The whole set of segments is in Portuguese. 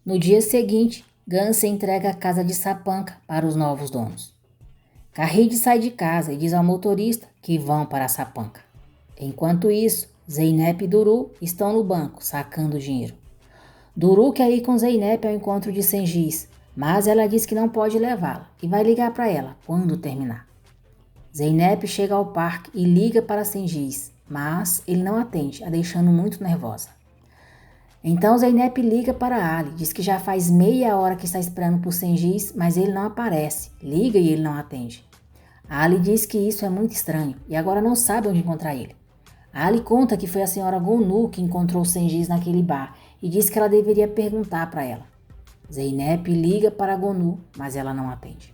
No dia seguinte, Ganse entrega a casa de Sapanca para os novos donos. Carride sai de casa e diz ao motorista que vão para Sapanca. Enquanto isso, Zeynep e Duru estão no banco sacando dinheiro. Duru quer ir com Zeynep ao encontro de Sengiz, mas ela diz que não pode levá-la e vai ligar para ela quando terminar. Zeynep chega ao parque e liga para Sengiz, mas ele não atende, a deixando muito nervosa. Então Zeynep liga para Ali, diz que já faz meia hora que está esperando por Sengiz, mas ele não aparece, liga e ele não atende. Ali diz que isso é muito estranho e agora não sabe onde encontrar ele. Ali conta que foi a senhora Gonu que encontrou Sengiz naquele bar e diz que ela deveria perguntar para ela. Zeynep liga para Gonu, mas ela não atende.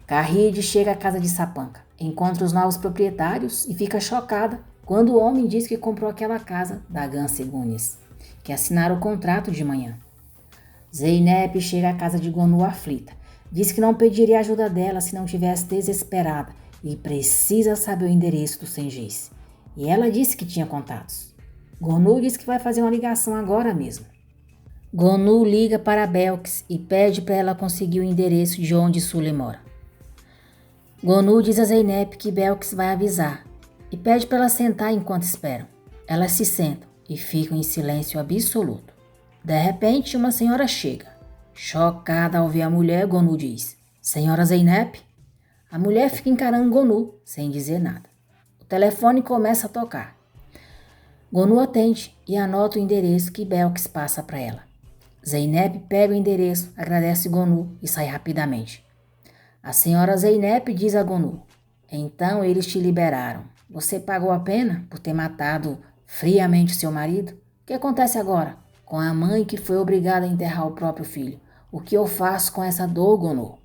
Carride chega à casa de Sapanca, encontra os novos proprietários e fica chocada quando o homem diz que comprou aquela casa da Ganse Gunis, que assinaram o contrato de manhã. Zeynep chega à casa de Gonu aflita, diz que não pediria ajuda dela se não tivesse desesperada e precisa saber o endereço do Sengiz. E ela disse que tinha contatos. Gonu diz que vai fazer uma ligação agora mesmo. Gonu liga para Belkis e pede para ela conseguir o endereço de onde Sule mora. Gonu diz a Zeynep que Belkis vai avisar e pede para ela sentar enquanto esperam. Elas se sentam e ficam em silêncio absoluto. De repente, uma senhora chega. Chocada ao ver a mulher, Gonu diz: "Senhora Zeynep?" A mulher fica encarando Gonu, sem dizer nada. O telefone começa a tocar. Gonu atende e anota o endereço que Belkis passa para ela. Zeynep pega o endereço, agradece Gonu e sai rapidamente. A senhora Zeynep diz a Gonu: "Então eles te liberaram. Você pagou a pena por ter matado friamente seu marido? O que acontece agora com a mãe que foi obrigada a enterrar o próprio filho? O que eu faço com essa dor, Gonu?"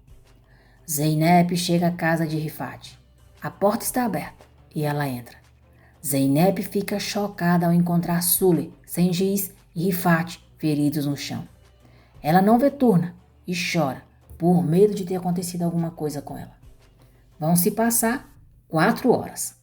Zeynep chega à casa de Rifat. A porta está aberta e ela entra. Zeynep fica chocada ao encontrar Sule, Sengiz e Rifat feridos no chão. Ela não vê Turna e chora por medo de ter acontecido alguma coisa com ela. Vão se passar 4 horas.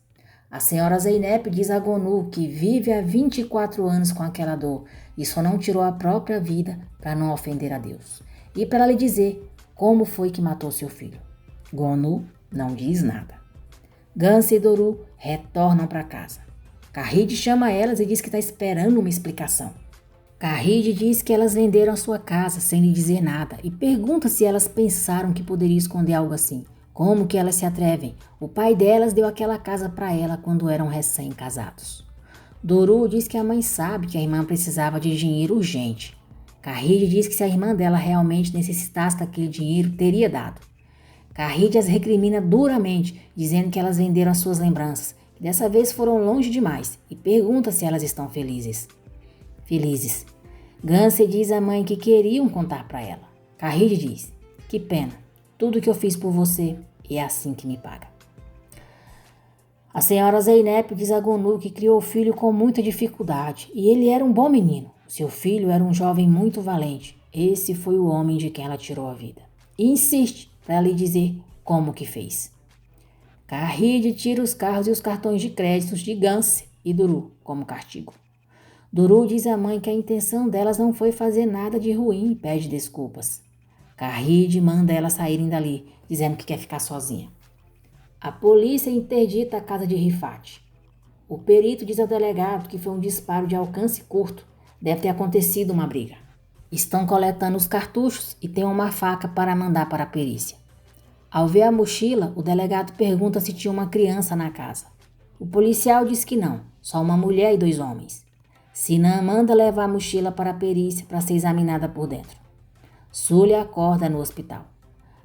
A senhora Zeynep diz a Gonu que vive há 24 anos com aquela dor e só não tirou a própria vida para não ofender a Deus. E para lhe dizer como foi que matou seu filho. Gonu não diz nada. Ganse e Duru retornam para casa. Carride chama elas e diz que está esperando uma explicação. Carride diz que elas venderam a sua casa sem lhe dizer nada e pergunta se elas pensaram que poderia esconder algo assim. Como que elas se atrevem? O pai delas deu aquela casa para ela quando eram recém-casados. Duru diz que a mãe sabe que a irmã precisava de dinheiro urgente. Carride diz que se a irmã dela realmente necessitasse daquele dinheiro, teria dado. Carride as recrimina duramente, dizendo que elas venderam as suas lembranças, que dessa vez foram longe demais, e pergunta se elas estão felizes. Felizes. Ganse diz à mãe que queriam contar para ela. Carride diz: "Que pena, tudo que eu fiz por você é assim que me paga." A senhora Zeynep diz a Gonu que criou o filho com muita dificuldade e ele era um bom menino. Seu filho era um jovem muito valente. Esse foi o homem de quem ela tirou a vida. E insiste para lhe dizer como que fez. Carride tira os carros e os cartões de créditos de Ganse e Duru como castigo. Duru diz à mãe que a intenção delas não foi fazer nada de ruim e pede desculpas. Carride manda elas saírem dali, dizendo que quer ficar sozinha. A polícia interdita a casa de Rifat. O perito diz ao delegado que foi um disparo de alcance curto. Deve ter acontecido uma briga. Estão coletando os cartuchos e tem uma faca para mandar para a perícia. Ao ver a mochila, o delegado pergunta se tinha uma criança na casa. O policial diz que não, só uma mulher e 2 homens. Sinan manda levar a mochila para a perícia para ser examinada por dentro. Sule acorda no hospital.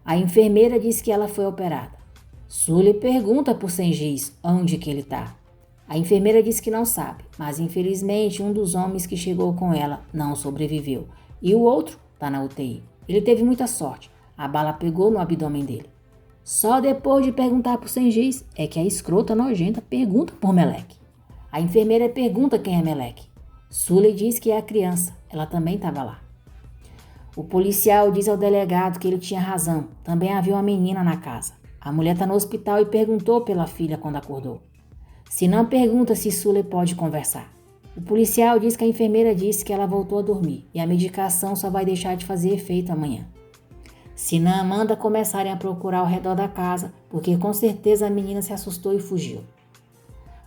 A enfermeira diz que ela foi operada. Sule pergunta por Sengiz onde que ele está. A enfermeira diz que não sabe, mas infelizmente um dos homens que chegou com ela não sobreviveu e o outro está na UTI. Ele teve muita sorte, a bala pegou no abdômen dele. Só depois de perguntar por Sengiz é que a escrota nojenta pergunta por Meleque. A enfermeira pergunta quem é Meleque. Sule diz que é a criança, ela também estava lá. O policial diz ao delegado que ele tinha razão, também havia uma menina na casa. A mulher está no hospital e perguntou pela filha quando acordou. Sinan pergunta se Sule pode conversar. O policial diz que a enfermeira disse que ela voltou a dormir e a medicação só vai deixar de fazer efeito amanhã. Sinan manda começarem a procurar ao redor da casa, porque com certeza a menina se assustou e fugiu.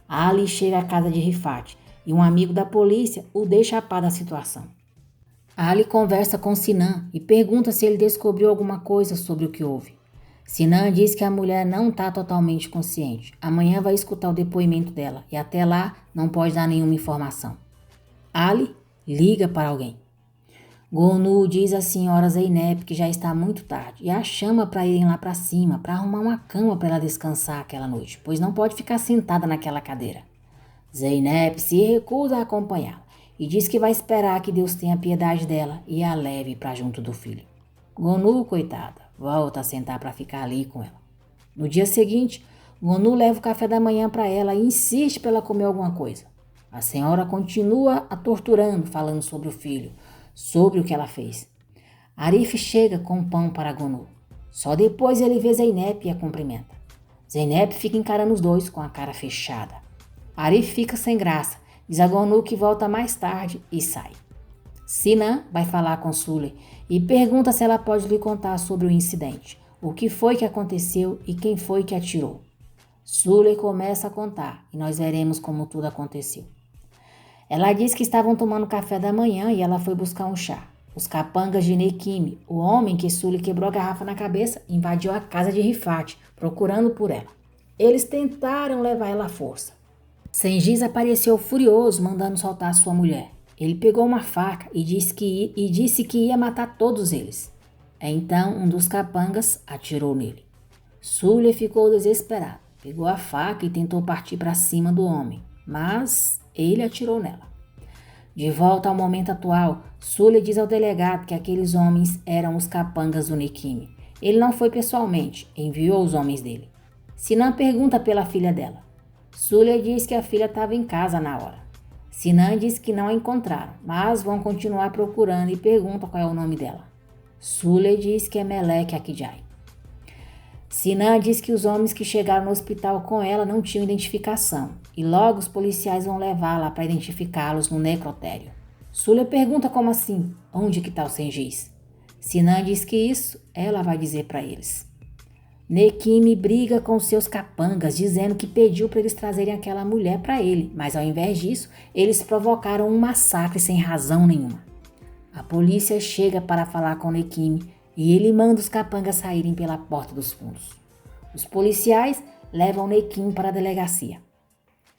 Ali chega à casa de Rifat e um amigo da polícia o deixa a par da situação. Ali conversa com Sinan e pergunta se ele descobriu alguma coisa sobre o que houve. Sinan diz que a mulher não está totalmente consciente. Amanhã vai escutar o depoimento dela e até lá não pode dar nenhuma informação. Ali liga para alguém. Gonu diz à senhora Zeynep que já está muito tarde e a chama para irem lá para cima para arrumar uma cama para ela descansar aquela noite, pois não pode ficar sentada naquela cadeira. Zeynep se recusa a acompanhá-la e diz que vai esperar que Deus tenha piedade dela e a leve para junto do filho. Gonu, coitada, volta a sentar para ficar ali com ela. No dia seguinte, Gonu leva o café da manhã para ela e insiste para ela comer alguma coisa. A senhora continua a torturando, falando sobre o filho, sobre o que ela fez. Arif chega com pão para Gonu. Só depois ele vê Zeynep e a cumprimenta. Zeynep fica encarando os dois com a cara fechada. Arif fica sem graça, diz a Gonu que volta mais tarde e sai. Sinan vai falar com Suley e pergunta se ela pode lhe contar sobre o incidente, o que foi que aconteceu e quem foi que atirou. Suley começa a contar e nós veremos como tudo aconteceu. Ela diz que estavam tomando café da manhã e ela foi buscar um chá. Os capangas de Nekimi, o homem que Suley quebrou a garrafa na cabeça, invadiu a casa de Rifat, procurando por ela. Eles tentaram levar ela à força. Sengiz apareceu furioso, mandando soltar sua mulher. Ele pegou uma faca e disse que ia matar todos eles. Então, um dos capangas atirou nele. Suley ficou desesperado, pegou a faca e tentou partir para cima do homem, mas ele atirou nela. De volta ao momento atual, Suley diz ao delegado que aqueles homens eram os capangas do Nekimi. Ele não foi pessoalmente, enviou os homens dele. Sinan pergunta pela filha dela. Suley diz que a filha estava em casa na hora. Sinan diz que não a encontraram, mas vão continuar procurando e pergunta qual é o nome dela. Suley diz que é Melek Akijai. Sinan diz que os homens que chegaram no hospital com ela não tinham identificação e logo os policiais vão levá-la para identificá-los no necrotério. Suley pergunta como assim, onde que está o Sengiz? Sinan diz que isso ela vai dizer para eles. Nekimi briga com seus capangas, dizendo que pediu para eles trazerem aquela mulher para ele, mas ao invés disso, eles provocaram um massacre sem razão nenhuma. A polícia chega para falar com Nekimi e ele manda os capangas saírem pela porta dos fundos. Os policiais levam Nekimi para a delegacia.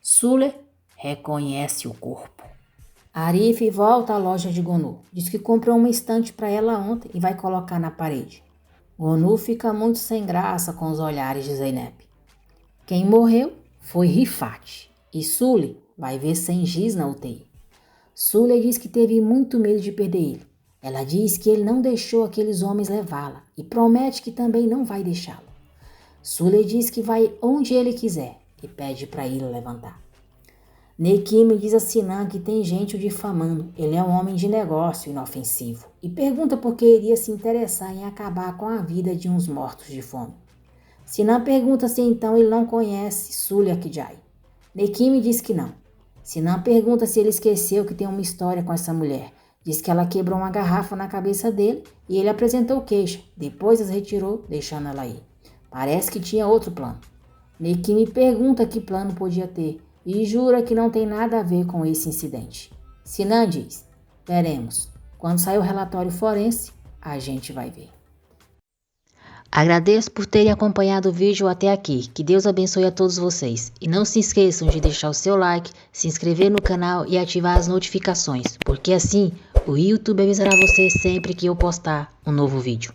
Suley reconhece o corpo. Arif volta à loja de Gonu, diz que comprou uma estante para ela ontem e vai colocar na parede. Gonu fica muito sem graça com os olhares de Zeynep. Quem morreu foi Rifat e Suley vai ver Sengiz na UTI. Suley diz que teve muito medo de perder ele. Ela diz que ele não deixou aqueles homens levá-la e promete que também não vai deixá-lo. Suley diz que vai onde ele quiser e pede para ele levantar. Nekimi diz a Sinan que tem gente o difamando, ele é um homem de negócio inofensivo e pergunta por que iria se interessar em acabar com a vida de uns mortos de fome. Sinan pergunta se então ele não conhece Suley Akijai. Nekimi diz que não. Sinan pergunta se ele esqueceu que tem uma história com essa mulher. Diz que ela quebrou uma garrafa na cabeça dele e ele apresentou queixa, depois as retirou, deixando ela ir. Parece que tinha outro plano. Nekimi pergunta que plano podia ter e jura que não tem nada a ver com esse incidente. Sinan diz, veremos. Quando sair o relatório forense, a gente vai ver. Agradeço por terem acompanhado o vídeo até aqui. Que Deus abençoe a todos vocês. E não se esqueçam de deixar o seu like, se inscrever no canal e ativar as notificações, porque assim o YouTube avisará você sempre que eu postar um novo vídeo.